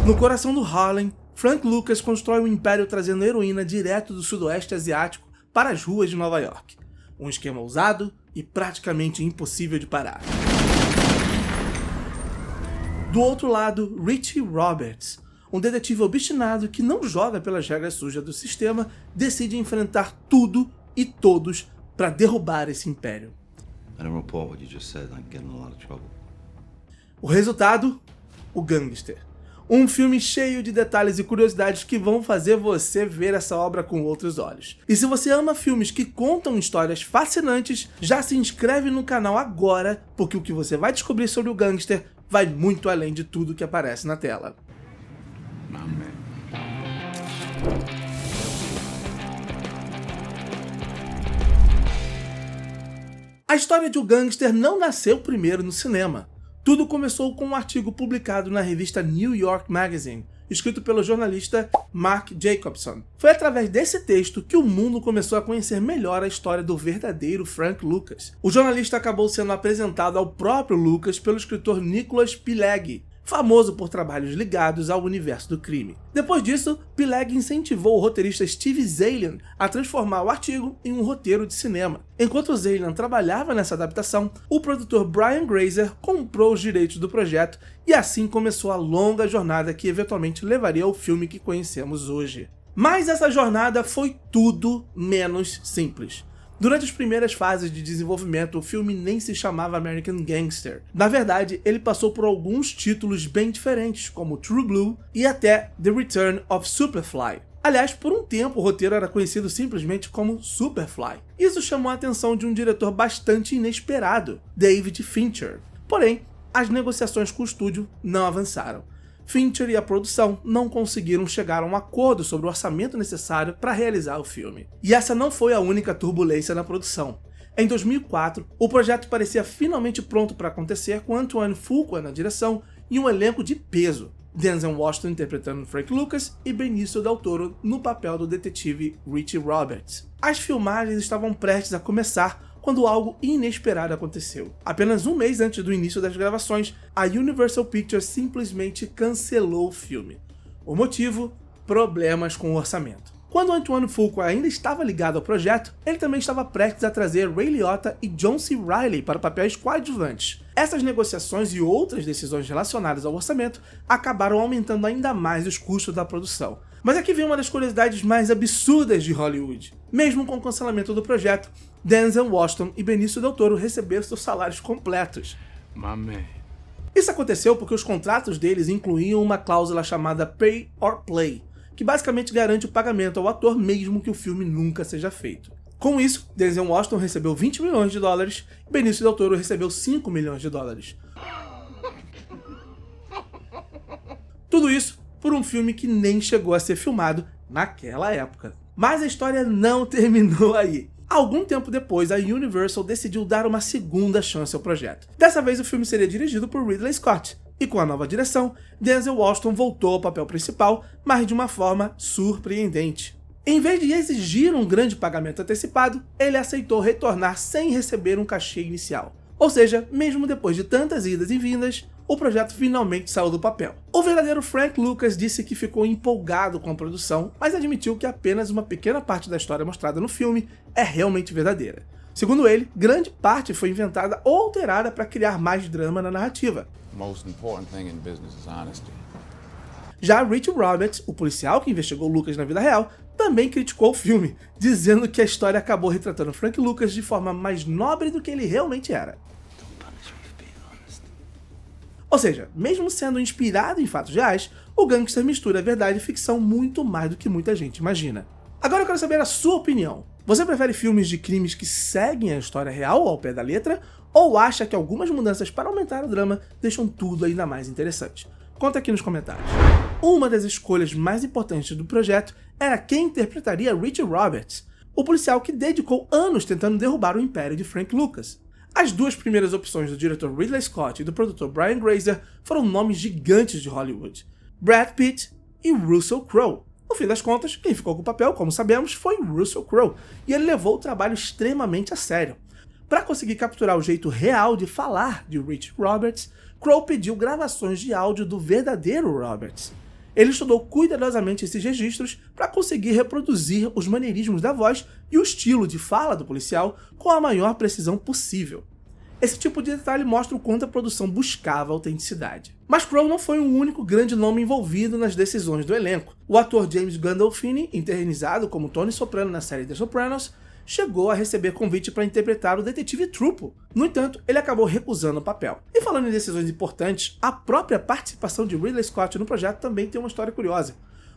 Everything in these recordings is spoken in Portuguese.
No coração do Harlem, Frank Lucas constrói um império trazendo heroína direto do sudoeste asiático para as ruas de Nova York. Um esquema ousado e praticamente impossível de parar. Do outro lado, Richie Roberts, um detetive obstinado que não joga pelas regras sujas do sistema, decide enfrentar tudo e todos para derrubar esse império. O resultado? O Gangster. Um filme cheio de detalhes e curiosidades que vão fazer você ver essa obra com outros olhos. E se você ama filmes que contam histórias fascinantes, já se inscreve no canal agora, porque o que você vai descobrir sobre o Gangster vai muito além de tudo que aparece na tela. A história de O Gangster não nasceu primeiro no cinema. Tudo começou com um artigo publicado na revista New York Magazine, escrito pelo jornalista Mark Jacobson. Foi através desse texto que o mundo começou a conhecer melhor a história do verdadeiro Frank Lucas. O jornalista acabou sendo apresentado ao próprio Lucas pelo escritor Nicholas Pileggi, famoso por trabalhos ligados ao universo do crime. Depois disso, Pileggi incentivou o roteirista Steve Zaillian a transformar o artigo em um roteiro de cinema. Enquanto Zaillian trabalhava nessa adaptação, o produtor Brian Grazer comprou os direitos do projeto e assim começou a longa jornada que eventualmente levaria ao filme que conhecemos hoje. Mas essa jornada foi tudo menos simples. Durante as primeiras fases de desenvolvimento, o filme nem se chamava American Gangster. Na verdade, ele passou por alguns títulos bem diferentes, como True Blue e até The Return of Superfly. Aliás, por um tempo o roteiro era conhecido simplesmente como Superfly. Isso chamou a atenção de um diretor bastante inesperado, David Fincher. Porém, as negociações com o estúdio não avançaram. Fincher e a produção não conseguiram chegar a um acordo sobre o orçamento necessário para realizar o filme. E essa não foi a única turbulência na produção. Em 2004, o projeto parecia finalmente pronto para acontecer com Antoine Fuqua na direção e um elenco de peso. Denzel Washington interpretando Frank Lucas e Benicio del Toro no papel do detetive Richie Roberts. As filmagens estavam prestes a começar quando algo inesperado aconteceu. Apenas um mês antes do início das gravações, a Universal Pictures simplesmente cancelou o filme. O motivo? Problemas com o orçamento. Quando Antoine Fuqua ainda estava ligado ao projeto, ele também estava prestes a trazer Ray Liotta e John C. Reilly para papéis coadjuvantes. Essas negociações e outras decisões relacionadas ao orçamento acabaram aumentando ainda mais os custos da produção. Mas aqui vem uma das curiosidades mais absurdas de Hollywood. Mesmo com o cancelamento do projeto, Denzel Washington e Benicio del Toro receberam seus salários completos. Isso aconteceu porque os contratos deles incluíam uma cláusula chamada Pay or Play, que basicamente garante o pagamento ao ator mesmo que o filme nunca seja feito. Com isso, Denzel Washington recebeu 20 milhões de dólares e Benicio del Toro recebeu 5 milhões de dólares. Tudo isso por um filme que nem chegou a ser filmado naquela época. Mas a história não terminou aí. Algum tempo depois, a Universal decidiu dar uma segunda chance ao projeto. Dessa vez o filme seria dirigido por Ridley Scott, e com a nova direção, Denzel Washington voltou ao papel principal, mas de uma forma surpreendente. Em vez de exigir um grande pagamento antecipado, ele aceitou retornar sem receber um cachê inicial. Ou seja, mesmo depois de tantas idas e vindas, o projeto finalmente saiu do papel. O verdadeiro Frank Lucas disse que ficou empolgado com a produção, mas admitiu que apenas uma pequena parte da história mostrada no filme é realmente verdadeira. Segundo ele, grande parte foi inventada ou alterada para criar mais drama na narrativa. Já Richie Roberts, o policial que investigou Lucas na vida real, também criticou o filme, dizendo que a história acabou retratando Frank Lucas de forma mais nobre do que ele realmente era. Ou seja, mesmo sendo inspirado em fatos reais, o Gangster mistura verdade e ficção muito mais do que muita gente imagina. Agora eu quero saber a sua opinião. Você prefere filmes de crimes que seguem a história real ao pé da letra, ou acha que algumas mudanças para aumentar o drama deixam tudo ainda mais interessante? Conta aqui nos comentários. Uma das escolhas mais importantes do projeto era quem interpretaria Richie Roberts, o policial que dedicou anos tentando derrubar o império de Frank Lucas. As duas primeiras opções do diretor Ridley Scott e do produtor Brian Grazer foram nomes gigantes de Hollywood: Brad Pitt e Russell Crowe. No fim das contas, quem ficou com o papel, como sabemos, foi Russell Crowe, e ele levou o trabalho extremamente a sério. Para conseguir capturar o jeito real de falar de Richie Roberts, Crowe pediu gravações de áudio do verdadeiro Roberts. Ele estudou cuidadosamente esses registros para conseguir reproduzir os maneirismos da voz e o estilo de fala do policial com a maior precisão possível. Esse tipo de detalhe mostra o quanto a produção buscava autenticidade. Mas Crowe não foi o único grande nome envolvido nas decisões do elenco. O ator James Gandolfini, eternizado como Tony Soprano na série The Sopranos, chegou a receber convite para interpretar o detetive Trupo. No entanto, ele acabou recusando o papel. E falando em decisões importantes, a própria participação de Ridley Scott no projeto também tem uma história curiosa.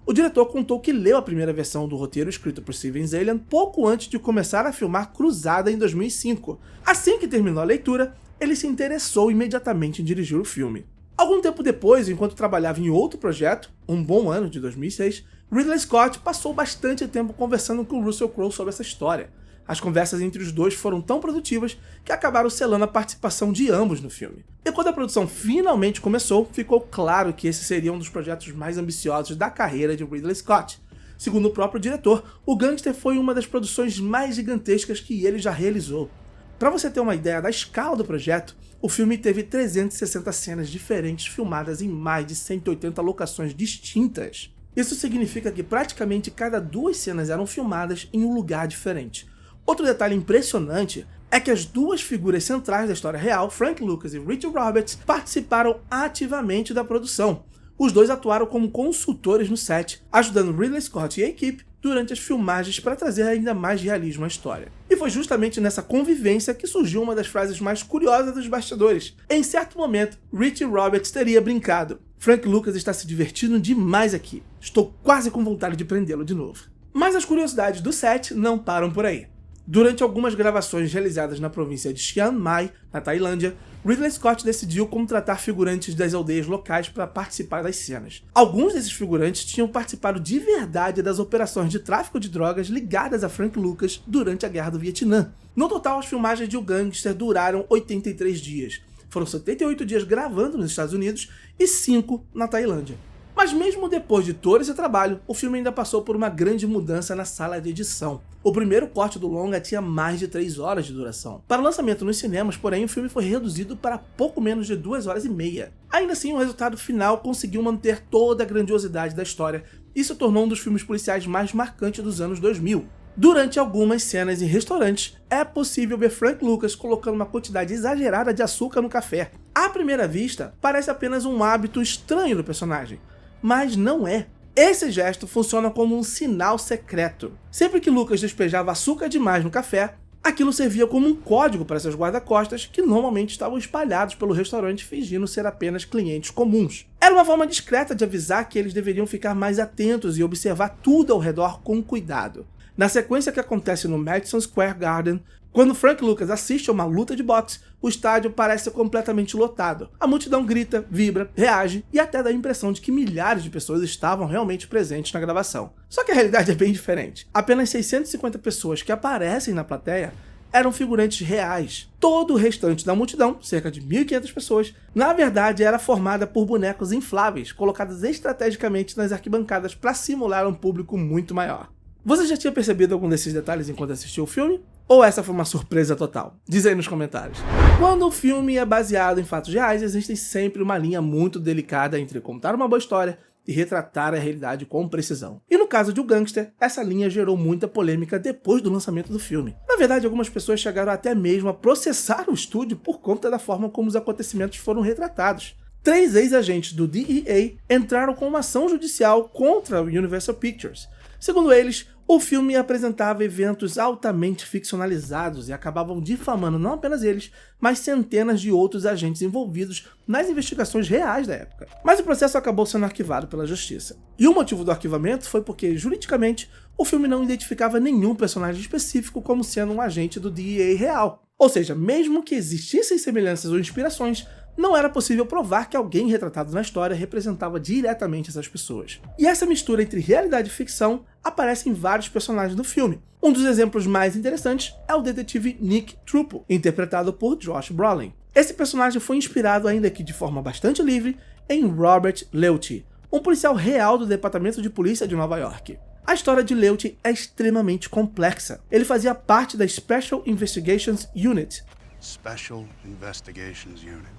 O diretor contou que leu a primeira versão do roteiro escrito por Steven Zaillian pouco antes de começar a filmar Cruzada em 2005. Assim que terminou a leitura, ele se interessou imediatamente em dirigir o filme. Algum tempo depois, enquanto trabalhava em outro projeto, um bom ano de 2006, Ridley Scott passou bastante tempo conversando com Russell Crowe sobre essa história. As conversas entre os dois foram tão produtivas que acabaram selando a participação de ambos no filme. E quando a produção finalmente começou, ficou claro que esse seria um dos projetos mais ambiciosos da carreira de Ridley Scott. Segundo o próprio diretor, o Gangster foi uma das produções mais gigantescas que ele já realizou. Para você ter uma ideia da escala do projeto, o filme teve 360 cenas diferentes filmadas em mais de 180 locações distintas. Isso significa que praticamente cada 2 cenas eram filmadas em um lugar diferente. Outro detalhe impressionante é que as 2 figuras centrais da história real, Frank Lucas e Richard Roberts, participaram ativamente da produção. Os dois atuaram como consultores no set, ajudando Ridley Scott e a equipe durante as filmagens para trazer ainda mais realismo à história. E foi justamente nessa convivência que surgiu uma das frases mais curiosas dos bastidores. Em certo momento, Richard Roberts teria brincado: "Frank Lucas está se divertindo demais aqui. Estou quase com vontade de prendê-lo de novo." Mas as curiosidades do set não param por aí. Durante algumas gravações realizadas na província de Chiang Mai, na Tailândia, Ridley Scott decidiu contratar figurantes das aldeias locais para participar das cenas. Alguns desses figurantes tinham participado de verdade das operações de tráfico de drogas ligadas a Frank Lucas durante a Guerra do Vietnã. No total, as filmagens de O Gangster duraram 83 dias. Foram 78 dias gravando nos Estados Unidos e 5 na Tailândia. Mas mesmo depois de todo esse trabalho, o filme ainda passou por uma grande mudança na sala de edição. O primeiro corte do longa tinha mais de 3 horas de duração. Para o lançamento nos cinemas, porém, o filme foi reduzido para pouco menos de 2 horas e meia. Ainda assim, o resultado final conseguiu manter toda a grandiosidade da história e se tornou um dos filmes policiais mais marcantes dos anos 2000. Durante algumas cenas em restaurantes, é possível ver Frank Lucas colocando uma quantidade exagerada de açúcar no café. À primeira vista, parece apenas um hábito estranho do personagem. Mas não é. Esse gesto funciona como um sinal secreto. Sempre que Lucas despejava açúcar demais no café, aquilo servia como um código para seus guarda-costas que normalmente estavam espalhados pelo restaurante fingindo ser apenas clientes comuns. Era uma forma discreta de avisar que eles deveriam ficar mais atentos e observar tudo ao redor com cuidado. Na sequência que acontece no Madison Square Garden, quando Frank Lucas assiste a uma luta de boxe, o estádio parece completamente lotado. A multidão grita, vibra, reage e até dá a impressão de que milhares de pessoas estavam realmente presentes na gravação. Só que a realidade é bem diferente. Apenas 650 pessoas que aparecem na plateia eram figurantes reais. Todo o restante da multidão, cerca de 1.500 pessoas, na verdade era formada por bonecos infláveis, colocados estrategicamente nas arquibancadas para simular um público muito maior. Você já tinha percebido algum desses detalhes enquanto assistiu o filme? Ou essa foi uma surpresa total? Diz aí nos comentários. Quando o filme é baseado em fatos reais, existe sempre uma linha muito delicada entre contar uma boa história e retratar a realidade com precisão. E no caso de O Gangster, essa linha gerou muita polêmica depois do lançamento do filme. Na verdade, algumas pessoas chegaram até mesmo a processar o estúdio por conta da forma como os acontecimentos foram retratados. 3 ex-agentes do DEA entraram com uma ação judicial contra a Universal Pictures. Segundo eles, o filme apresentava eventos altamente ficcionalizados e acabavam difamando não apenas eles, mas centenas de outros agentes envolvidos nas investigações reais da época. Mas o processo acabou sendo arquivado pela justiça. E o motivo do arquivamento foi porque, juridicamente, o filme não identificava nenhum personagem específico como sendo um agente do DEA real. Ou seja, mesmo que existissem semelhanças ou inspirações, não era possível provar que alguém retratado na história representava diretamente essas pessoas. E essa mistura entre realidade e ficção aparece em vários personagens do filme. Um dos exemplos mais interessantes é o detetive Nick Trupo, interpretado por Josh Brolin. Esse personagem foi inspirado, ainda que de forma bastante livre, em Robert Leuty, um policial real do Departamento de Polícia de Nova York. A história de Leuty é extremamente complexa. Ele fazia parte da Special Investigations Unit. Special Investigations Unit.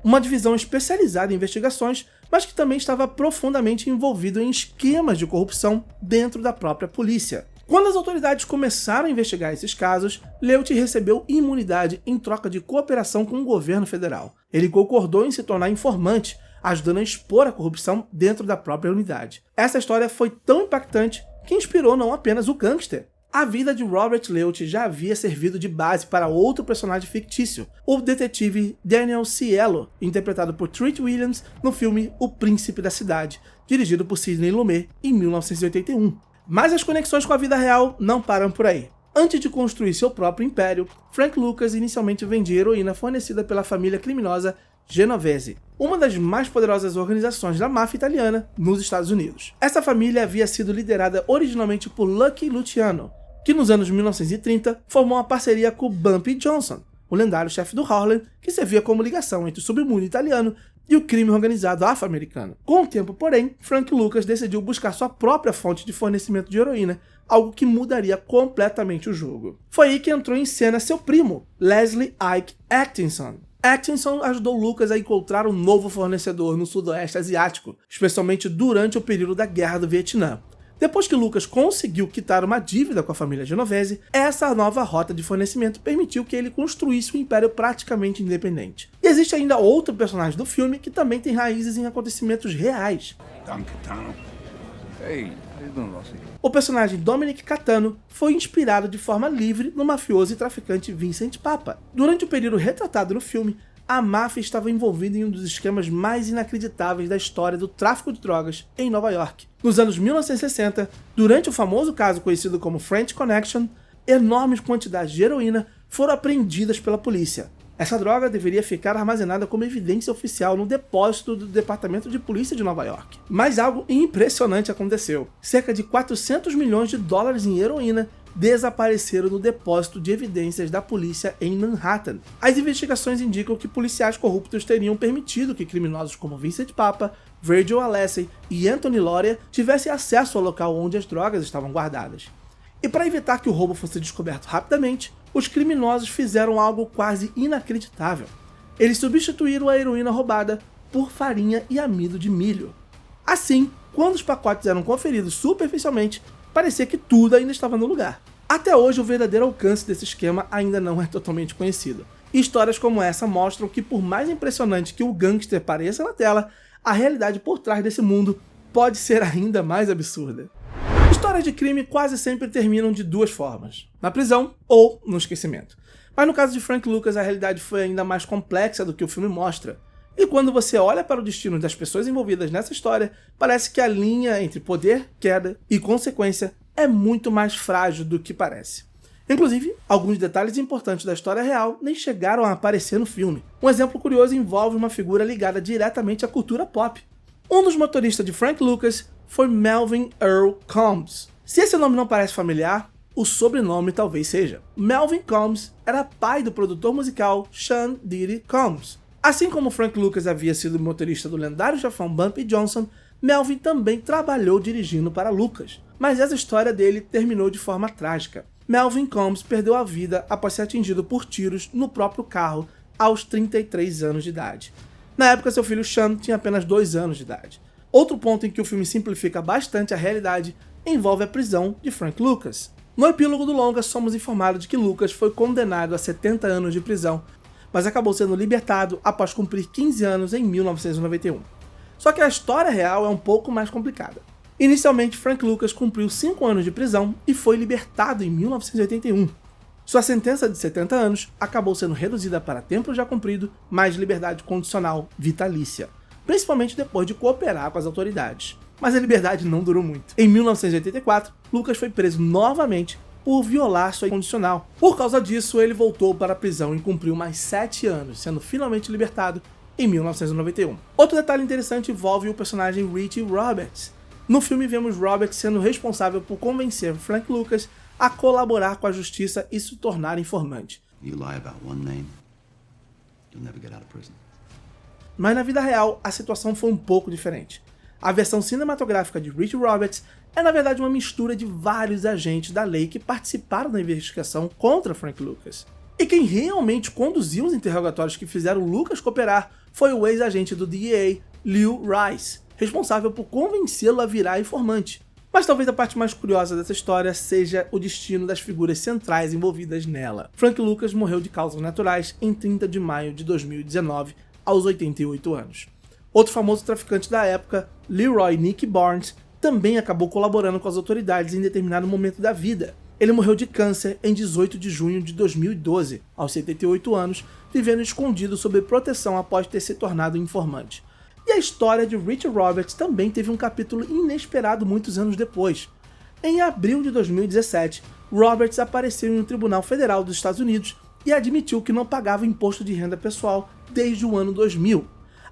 uma divisão especializada em investigações, mas que também estava profundamente envolvido em esquemas de corrupção dentro da própria polícia. Quando as autoridades começaram a investigar esses casos, Leut recebeu imunidade em troca de cooperação com o governo federal. Ele concordou em se tornar informante, ajudando a expor a corrupção dentro da própria unidade. Essa história foi tão impactante que inspirou não apenas o gangster. A vida de Robert Leut já havia servido de base para outro personagem fictício, o detetive Daniel Cielo, interpretado por Treat Williams no filme O Príncipe da Cidade, dirigido por Sidney Lumet em 1981. Mas as conexões com a vida real não param por aí. Antes de construir seu próprio império, Frank Lucas inicialmente vendia heroína fornecida pela família criminosa Genovese, uma das mais poderosas organizações da máfia italiana nos Estados Unidos. Essa família havia sido liderada originalmente por Lucky Luciano, que nos anos 1930 formou uma parceria com Bumpy Johnson, o lendário chefe do Harlem, que servia como ligação entre o submundo italiano e o crime organizado afro-americano. Com o tempo, porém, Frank Lucas decidiu buscar sua própria fonte de fornecimento de heroína, algo que mudaria completamente o jogo. Foi aí que entrou em cena seu primo, Leslie Ike Atkinson. Atkinson ajudou Lucas a encontrar um novo fornecedor no sudoeste asiático, especialmente durante o período da Guerra do Vietnã. Depois que Lucas conseguiu quitar uma dívida com a família Genovese, essa nova rota de fornecimento permitiu que ele construísse um império praticamente independente. E existe ainda outro personagem do filme que também tem raízes em acontecimentos reais. O personagem Dominic Catano foi inspirado de forma livre no mafioso e traficante Vincent Papa. Durante o período retratado no filme, a máfia estava envolvida em um dos esquemas mais inacreditáveis da história do tráfico de drogas em Nova York. Nos anos 1960, durante o famoso caso conhecido como French Connection, enormes quantidades de heroína foram apreendidas pela polícia. Essa droga deveria ficar armazenada como evidência oficial no depósito do Departamento de Polícia de Nova York. Mas algo impressionante aconteceu. Cerca de 400 milhões de dólares em heroína desapareceram no depósito de evidências da polícia em Manhattan. As investigações indicam que policiais corruptos teriam permitido que criminosos como Vincent Papa, Virgil Alessi e Anthony Lauria tivessem acesso ao local onde as drogas estavam guardadas. E para evitar que o roubo fosse descoberto rapidamente, os criminosos fizeram algo quase inacreditável. Eles substituíram a heroína roubada por farinha e amido de milho. Assim, quando os pacotes eram conferidos superficialmente, parecia que tudo ainda estava no lugar. Até hoje, o verdadeiro alcance desse esquema ainda não é totalmente conhecido. Histórias como essa mostram que, por mais impressionante que o gangster pareça na tela, a realidade por trás desse mundo pode ser ainda mais absurda. Histórias de crime quase sempre terminam de duas formas: na prisão ou no esquecimento. Mas no caso de Frank Lucas, a realidade foi ainda mais complexa do que o filme mostra. E quando você olha para o destino das pessoas envolvidas nessa história, parece que a linha entre poder, queda e consequência é muito mais frágil do que parece. Inclusive, alguns detalhes importantes da história real nem chegaram a aparecer no filme. Um exemplo curioso envolve uma figura ligada diretamente à cultura pop. Um dos motoristas de Frank Lucas foi Melvin Earl Combs. Se esse nome não parece familiar, o sobrenome talvez seja. Melvin Combs era pai do produtor musical Sean Diddy Combs. Assim como Frank Lucas havia sido motorista do lendário chefão Bumpy Johnson, Melvin também trabalhou dirigindo para Lucas. Mas essa história dele terminou de forma trágica. Melvin Combs perdeu a vida após ser atingido por tiros no próprio carro aos 33 anos de idade. Na época, seu filho Sean tinha apenas 2 anos de idade. Outro ponto em que o filme simplifica bastante a realidade envolve a prisão de Frank Lucas. No epílogo do longa, somos informados de que Lucas foi condenado a 70 anos de prisão, mas acabou sendo libertado após cumprir 15 anos em 1991. Só que a história real é um pouco mais complicada. Inicialmente, Frank Lucas cumpriu 5 anos de prisão e foi libertado em 1981. Sua sentença de 70 anos acabou sendo reduzida para tempo já cumprido, mais liberdade condicional vitalícia, principalmente depois de cooperar com as autoridades. Mas a liberdade não durou muito. Em 1984, Lucas foi preso novamente por violar sua condicional. Por causa disso, ele voltou para a prisão e cumpriu mais 7 anos, sendo finalmente libertado em 1991. Outro detalhe interessante envolve o personagem Richie Roberts. No filme, vemos Roberts sendo responsável por convencer Frank Lucas a colaborar com a justiça e se tornar informante. Mas na vida real, a situação foi um pouco diferente. A versão cinematográfica de Richie Roberts é na verdade uma mistura de vários agentes da lei que participaram da investigação contra Frank Lucas. E quem realmente conduziu os interrogatórios que fizeram Lucas cooperar foi o ex-agente do DEA, Lew Rice, responsável por convencê-lo a virar informante. Mas talvez a parte mais curiosa dessa história seja o destino das figuras centrais envolvidas nela. Frank Lucas morreu de causas naturais em 30 de maio de 2019, aos 88 anos. Outro famoso traficante da época, Leroy Nick Barnes, também acabou colaborando com as autoridades em determinado momento da vida. Ele morreu de câncer em 18 de junho de 2012, aos 78 anos, vivendo escondido sob proteção após ter se tornado informante. E a história de Rich Roberts também teve um capítulo inesperado muitos anos depois. Em abril de 2017, Roberts apareceu em um tribunal federal dos Estados Unidos e admitiu que não pagava imposto de renda pessoal desde o ano 2000.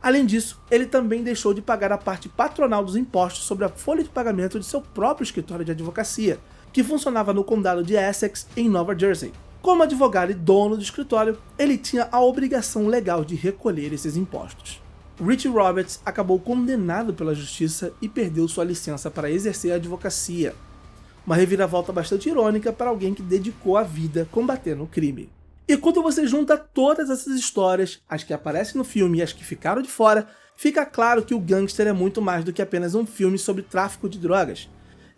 Além disso, ele também deixou de pagar a parte patronal dos impostos sobre a folha de pagamento de seu próprio escritório de advocacia, que funcionava no condado de Essex, em Nova Jersey. Como advogado e dono do escritório, ele tinha a obrigação legal de recolher esses impostos. Rich Roberts acabou condenado pela justiça e perdeu sua licença para exercer a advocacia. Uma reviravolta bastante irônica para alguém que dedicou a vida combatendo o crime. E quando você junta todas essas histórias, as que aparecem no filme e as que ficaram de fora, fica claro que o Gangster é muito mais do que apenas um filme sobre tráfico de drogas.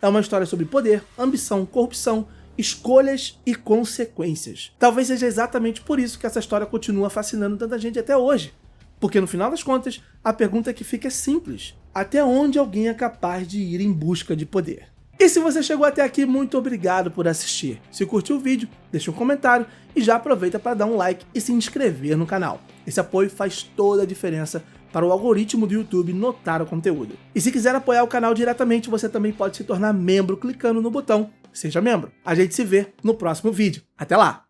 É uma história sobre poder, ambição, corrupção, escolhas e consequências. Talvez seja exatamente por isso que essa história continua fascinando tanta gente até hoje. Porque no final das contas, a pergunta que fica é simples: até onde alguém é capaz de ir em busca de poder? E se você chegou até aqui, muito obrigado por assistir. Se curtiu o vídeo, deixa um comentário e já aproveita para dar um like e se inscrever no canal. Esse apoio faz toda a diferença para o algoritmo do YouTube notar o conteúdo. E se quiser apoiar o canal diretamente, você também pode se tornar membro clicando no botão Seja Membro. A gente se vê no próximo vídeo. Até lá!